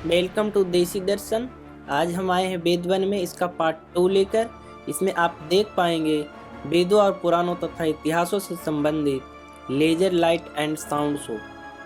Welcome to देसी दर्शन। आज हम आए हैं वेद वन में इसका पार्ट 2 लेकर। इसमें आप देख पाएंगे वेदों और पुराणों तथा इतिहासों से संबंधित laser light and sound show.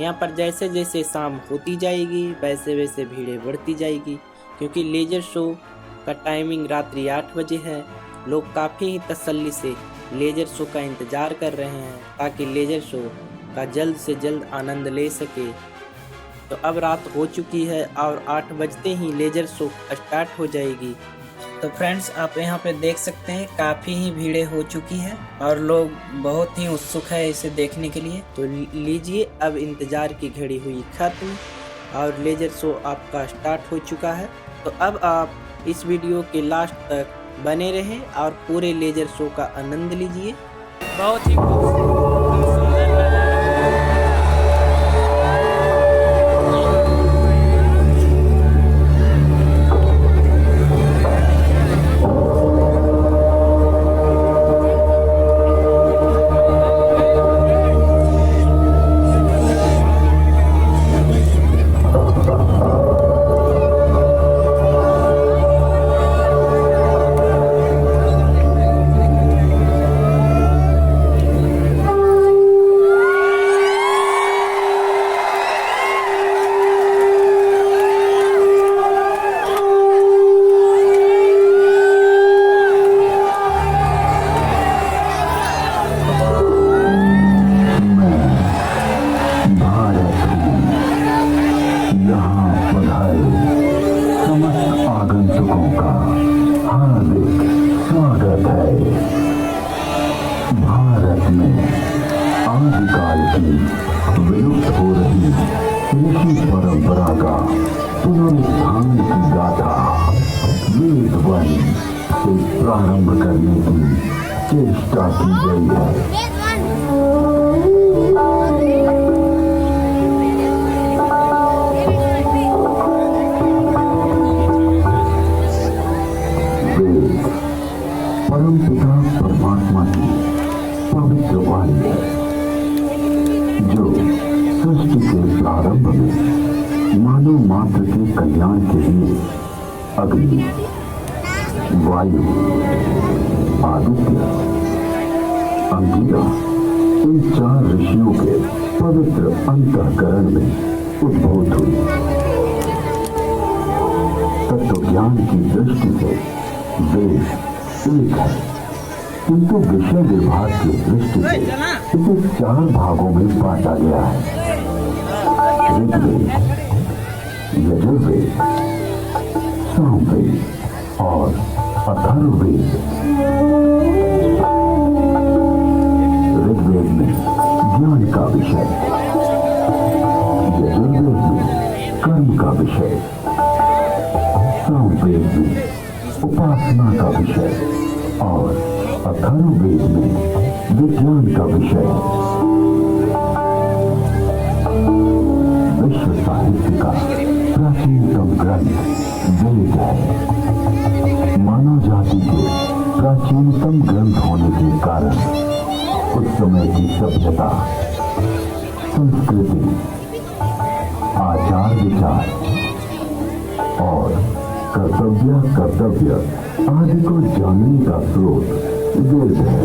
यहाँ पर जैसे जैसे शाम होती जाएगी वैसे वैसे भीड़ें बढ़ती जाएगी, क्योंकि लेजर शो का टाइमिंग रात्रि 8 बजे है। लोग काफ़ी ही तसल्ली से लेजर शो का इंतज़ार कर रहे हैं ताकि लेजर शो का जल्द से जल्द आनंद ले सके। तो अब रात हो चुकी है और 8 बजते ही लेजर शो स्टार्ट हो जाएगी। तो फ्रेंड्स, आप यहाँ पे देख सकते हैं काफ़ी ही भीड़ें हो चुकी है और लोग बहुत ही उत्सुक है इसे देखने के लिए। तो लीजिए, अब इंतज़ार की घड़ी हुई खत्म और लेजर शो आपका स्टार्ट हो चुका है। तो अब आप इस वीडियो के लास्ट तक बने रहें और पूरे लेजर शो का आनंद लीजिए। बहुत ही भारत में आदिकाल की विलुप्त हो रही ऋषि परंपरा का पुनरुत्थान की गाथा वेद वन से प्रारंभ करने की चेष्टा की गई है। परमपिता परमात्मा की पवित्र वाणी है, जो सृष्टि के प्रारंभ में मानव मात्र के कल्याण के लिए अग्नि, वायु, आदित्य, अंगिरा इन 4 ऋषियों के पवित्र अंतःकरण में उद्भूत हुई। तत्व ज्ञान की दृष्टि से वेद एक है, किंतु विषय विभाग की दृष्टि से इसे 4 भागों में बांटा गया है। ऋग्वेद, यजुर्वेद, सामवेद और अथर्ववेद। ऋग्वेद में ज्ञान का विषय, यजुर्वेद में कर्म का विषय, सामवेद में उपासना का विषय और अथर्ववेद में विज्ञान का विषय। विश्व साहित्य का प्राचीनतम ग्रंथ वेद है। मानव जाति के प्राचीनतम ग्रंथ होने के कारण उस समय की सभ्यता, संस्कृति, आचार विचार और कर्तव्य आदि को जानने का स्रोत वेद है।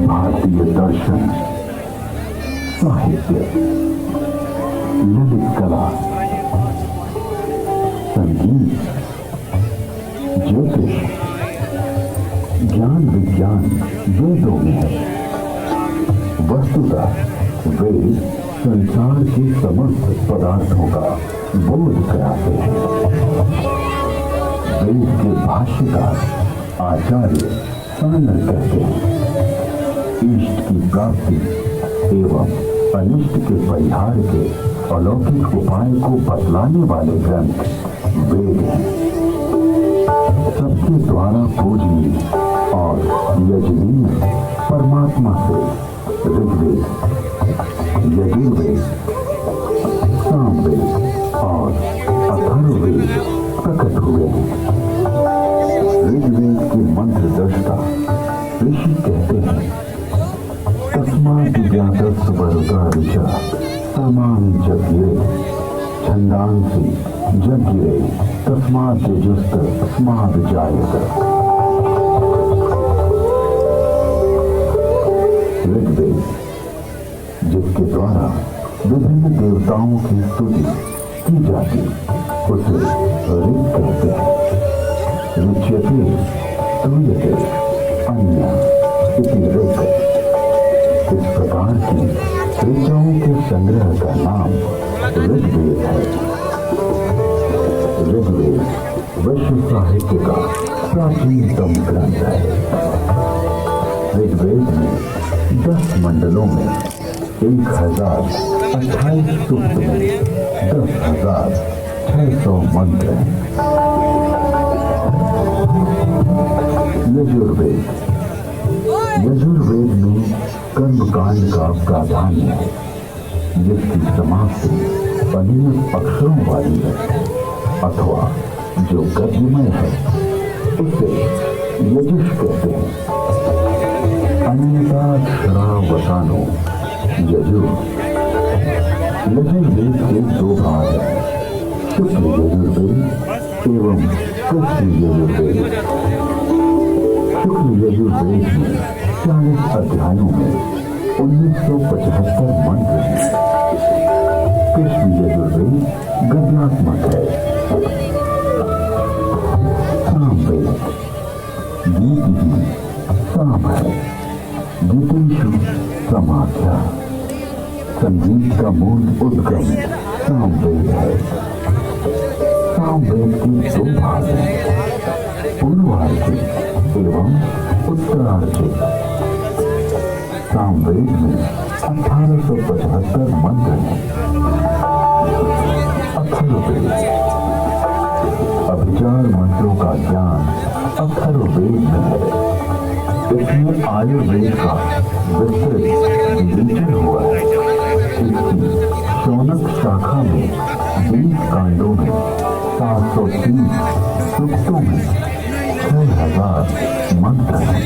भारतीय दर्शन, साहित्य, ललित कला, संगीत, ज्योतिष, ज्ञान विज्ञान वेदों में है। वस्तुतः वेद संसार के समस्त पदार्थों का बोध कराते हैं। वेद के भाष्यकार आचार्य सानर कहते हैं, इष्ट की प्राप्ति एवं अनिष्ट के परिहार के अलौकिक उपाय को बतलाने वाले ग्रंथ वेद हैं। सबके द्वारा पूजनीय और यजनीय परमात्मा से ऋग्वेद, यजुर्वेद, सामवेद और अथर्ववेद प्रकट हुए हैं। ऋग्वेद के मंत्र दृष्टा ऋषि कहते हैं, तस्मात् ज्ञातस्य वर्गा ऋचा समानि च छंदांसि जज्ञिरे तस्मात् यजुस्त स्माद् जायत। ऋग्वेद, जिसके द्वारा विभिन्न देवताओं की स्तुति की जाती, उसे ऋग कहते हैं। ऋच्यते स्तूयते अन्य इति ऋग। इस प्रकार की ऋचाओं के संग्रह का नाम ऋग्वेद है। ऋग्वेद विश्व साहित्य का प्राचीनतम ग्रंथ है। ऋग्वेद में 10 मंडलों में 1028 सूक्त में 10,600 मंत्र हैं। यजुर्वेद, यजुर्वेद में कर्मकांड का प्राधान्य है, जिसकी समाप्ति अनेक अक्षरों वाली है अथवा जो गद्यमय है, उसे यजुष कहते हैं। अनेकाक्षरावसानो यजुर। यजुर्वेद के 2 भाग हैं, शुक्ल यजुर्वेद एवं कृष्ण यजुर्वेद। शुक्ल यजुर्वेद में 40 अध्यायों में 1975 मंत्र हैं। कृष्ण यजुर्वेद गद्यात्मक है। सामवेद, गीत ही साम है। गीतेषु समाख्या। संगीत का मूल उद्गम सामवेद है। सामवेद के 2 भाग हैं, पूर्वार्चिक एवं उत्तरार्चिक। सामवेद में 1875 मंत्र हैं। अथर्ववेद, अभिचार मंत्रों का ज्ञान अथर्ववेद में है। इसमें आयुर्वेद का विस्तृत विवेचन हुआ है। इसकी शौनक शाखा में 20 कांडों में 730 सूक्तों में 6000 मंत्र हैं।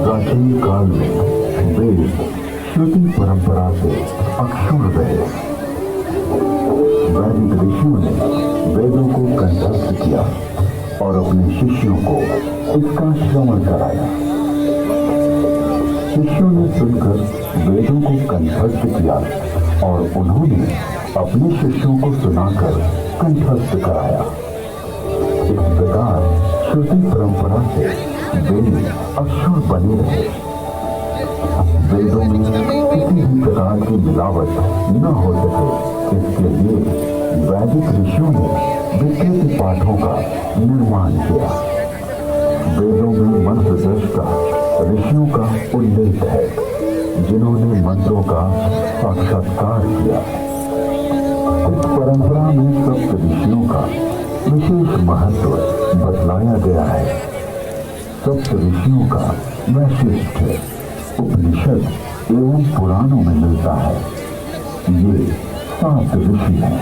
प्राचीन काल में वेद श्रुति परंपरा से अक्षुण्ण रहे। वैदिक ऋषियों ने वेदों को कंठस्थ किया और अपने शिष्यों को इसका श्रवण कराया। शिष्यों ने सुनकर वेदों को कंठस्थ किया और उन्होंने अपने शिष्यों को सुनाकर कंठस्थ कराया। इस प्रकार श्रुति परंपरा से वेद अक्षुण्ण बने रहे। वेदों में किसी भी प्रकार की मिलावट न हो सके, इसके लिए वैदिक ऋषियों ने विस्तृत पाठों का निर्माण किया। वेदों में मंत्र दृष्टा ऋषियों का उल्लेख है, जिन्होंने मंत्रों का साक्षात्कार किया। इस परंपरा में सप्त ऋषियों का विशेष महत्व बतलाया गया है। सप्त ऋषियों का वैशिष्ट्य उपनिषद एवं पुराणों में मिलता है। ये 7 ऋषि हैं: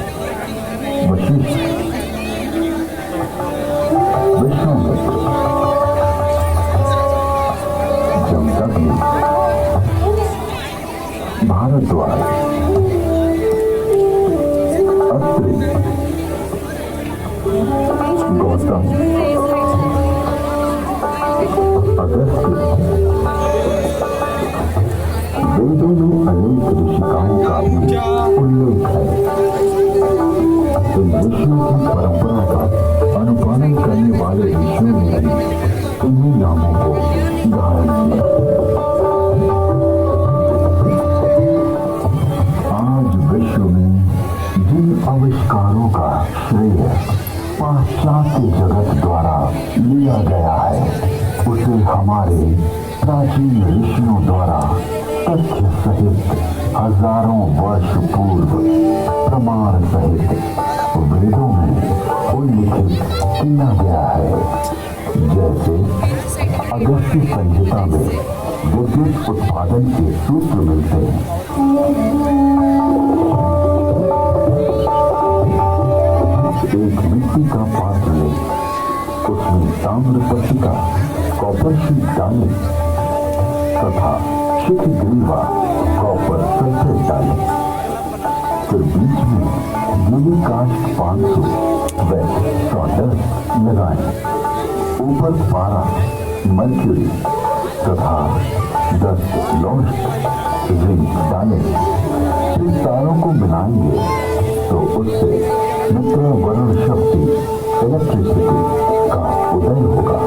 वशिष्ठ, विश्वामित्र, जमदग्नि, भारद्वाज, अत्रि, गौतम, अगस्त्य। वेदों में अनेक ऋषिकाओं का भी उल्लेख है। इन ऋषियों की परंपरा का अनुपालन करने वाले ऋषियों ने भी इन्हीं नामों को धारण किया। आज विश्व में जिन आविष्कारों का श्रेय पाश्चात्य जगत द्वारा लिया गया है, उसे हमारे प्राचीन ऋषियों द्वारा तथ्य सहित हजारों वर्ष पूर्व प्रमाण सहित वेदों में उल्लिखित किया गया है। जैसे अगस्त्य संहिता में विद्युत उत्पादन के सूत्र मिलते हैं। एक मिट्टी का पात्र लें, उसमें ताम्र पट्टिका कॉपर शीट डालें तथा शिखर ग्रीवा कॉपर सल्फेट डालें। फिर बीच में गिली कास्ट 500 व सॉल्डर लगाएं। ऊपर पारा, मर्क्यूरी तथा 10 लोस्ट जिंक डालें। इन तारों को मिलाएंगे तो उससे मित्र वरुण शक्ति इलेक्ट्रिसिटी का उदय होगा।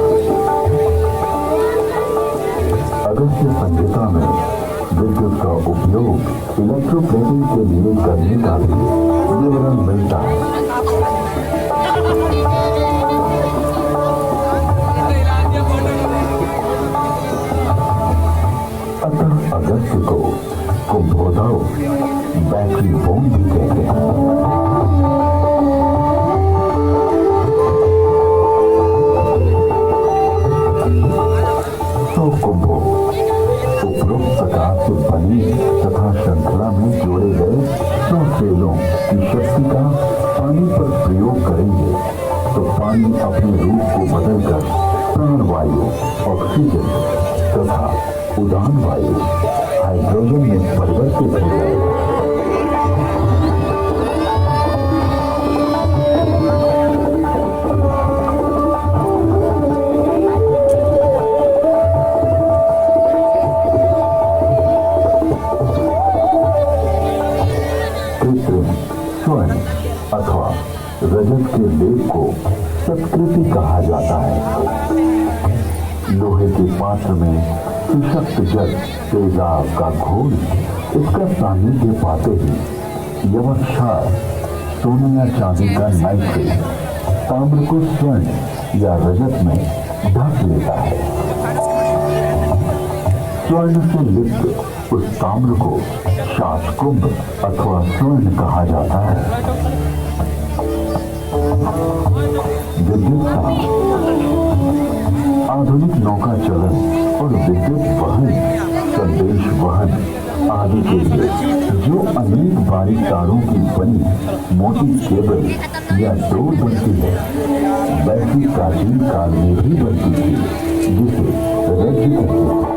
अगस्त्य संहिता में विद्युत का उपयोग इलेक्ट्रोप्लेटिंग के लिए करने का भी विवरण मिलता है। अतः अगस्त्य को कुंभोदय बैटरी बोम भी कहते हैं। तो कुंभो उपरोक्त प्रकार से बनी तथा श्रृंखला में जोड़े गए 100 सेलों की शक्ति का पानी पर प्रयोग करेंगे तो पानी अपने रूप को बदलकर प्राणवायु, ऑक्सीजन तथा उदान वायु हाइड्रोजन में परिवर्तित हो जाएगा। स्वर्ण अथवा रजत के लेप को सत्कृति कहा जाता है। लोहे के पात्र में विषक्त जल तेजाब का घोल इसका सानिध्य पाते ही यवक्षार सोने या चांदी का नाइट्रेट ताम्र को स्वर्ण या रजत में ढक लेता है। स्वर्ण से लिप्त उस ताम्र को शासकुंभ अथवा स्वर्ण कहा जाता है। विद्युत का आधुनिक नौका चलन और विद्युत वहन, संदेश वहन आदि के लिए जो अनेक बारीक तारों की बनी मोटी केबल या डोर बनती है, वैसी प्राचीन काल में भी बनती थी, जिसे रज्जु कहते हैं।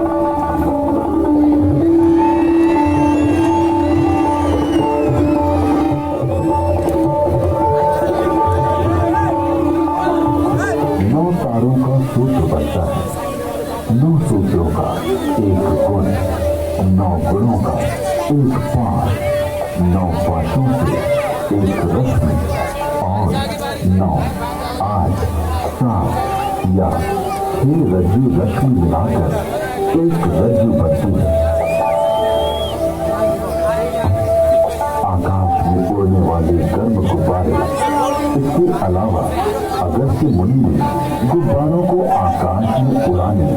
सूत्र बनता है। 9 सूत्रों का एक गुण, 9 गुणों का एक पाश, 9 पाशों से एक रश्मि और 9 8 7 या 6 रज्जु रश्मि मिलाकर एक रज्जु बनती है। आकाश में उड़ने वाले गर्म गुब्बारे। इसके अलावा अगस्त्य मुनि ने गुब्बारों को आकाश में उड़ाने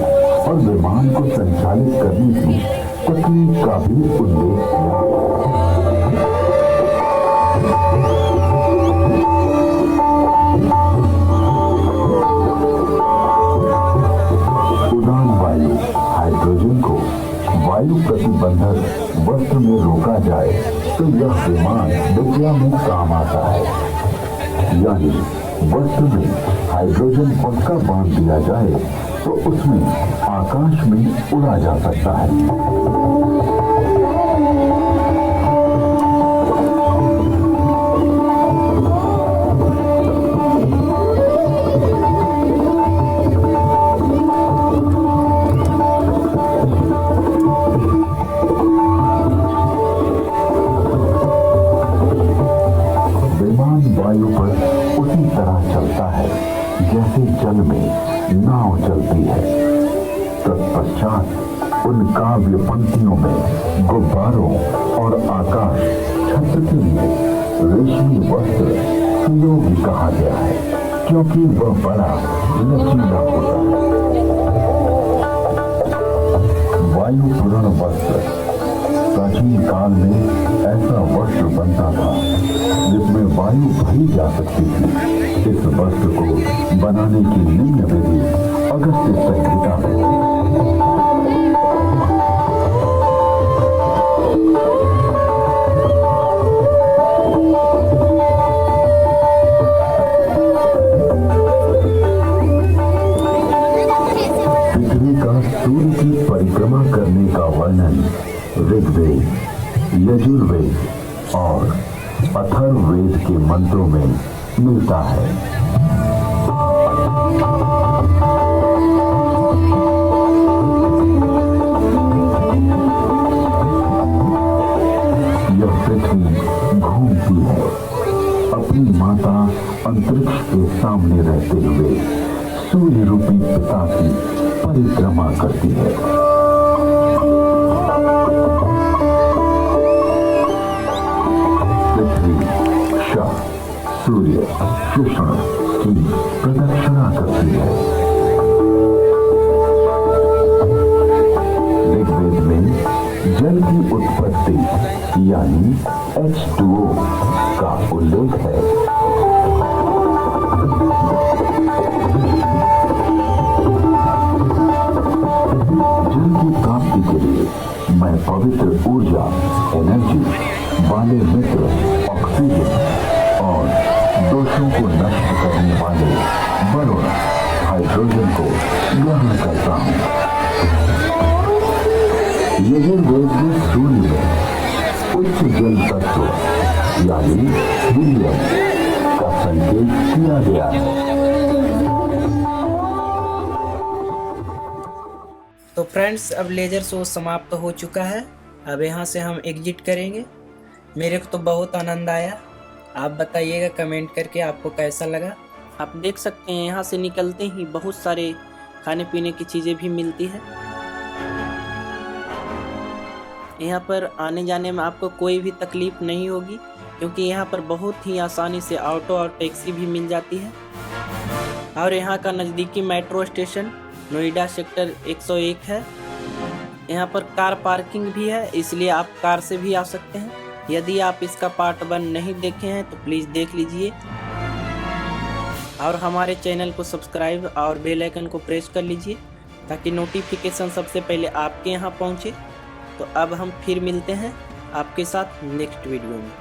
और विमान को संचालित करने की तकनीक का भी उल्लेख किया। उड़ान वायु हाइड्रोजन को वायु प्रतिबंधक वस्त्र में रोका जाए तो यह विमान विद्या में काम आता है। यानी वस्त्र में हाइड्रोजन पक्का बांध दिया जाए तो उसमें आकाश में उड़ा जा सकता है। वायु पर उसी तरह चलता है जैसे जल में नाव चलती है। तत्पश्चात उन काव्य पंक्तियों में गुब्बारों और आकाश छत्र के लिए रेशमी वस्त्र सुयोगी कहा गया है, क्योंकि वह बड़ा लचीला होता है। वायु पूर्ण वस्त्र प्राचीन काल में ऐसा वस्त्र बनता था जिसमें वायु भरी जा सकती थी। इस वस्त्र को बनाने की निम्न विधि अगस्त्य संहिता में ऋग्वेद, यजुर्वेद और अथर्ववेद के मंत्रों में मिलता है। यह पृथ्वी घूमती है, अपनी माता अंतरिक्ष के सामने रहते हुए सूर्य रूपी पिता की परिक्रमा करती है। पृथ्वी शह, सूर्य, कृष्ण की प्रदक्षिणा करती है। ऋग्वेद में जल की उत्पत्ति यानी H2O का उल्लेख है। जल की प्राप्ति के लिए मैं पवित्र ऊर्जा, एनर्जी, वाले मित्र, ऑक्सीजन और दोषों को नष्ट करने वाले वरुण, हाइड्रोजन को ग्रहण करता हूँ। यजुर्वेद में सूर्य में उच्च जल तत्व यानी हीलियम का संकेत किया गया है। तो फ्रेंड्स, अब लेजर शो समाप्त हो चुका है। अब यहाँ से हम एग्जिट करेंगे। मेरे को तो बहुत आनंद आया। आप बताइएगा कमेंट करके आपको कैसा लगा। आप देख सकते हैं यहाँ से निकलते ही बहुत सारे खाने पीने की चीज़ें भी मिलती है। यहाँ पर आने जाने में आपको कोई भी तकलीफ नहीं होगी, क्योंकि यहाँ पर बहुत ही आसानी से ऑटो और टैक्सी भी मिल जाती है। और यहाँ का नज़दीकी मेट्रो स्टेशन नोएडा सेक्टर 101 है। यहाँ पर कार पार्किंग भी है, इसलिए आप कार से भी आ सकते हैं। यदि आप इसका पार्ट 1 नहीं देखे हैं तो प्लीज़ देख लीजिए और हमारे चैनल को सब्सक्राइब और बेल आइकन को प्रेस कर लीजिए ताकि नोटिफिकेशन सबसे पहले आपके यहाँ पहुँचे। तो अब हम फिर मिलते हैं आपके साथ नेक्स्ट वीडियो में।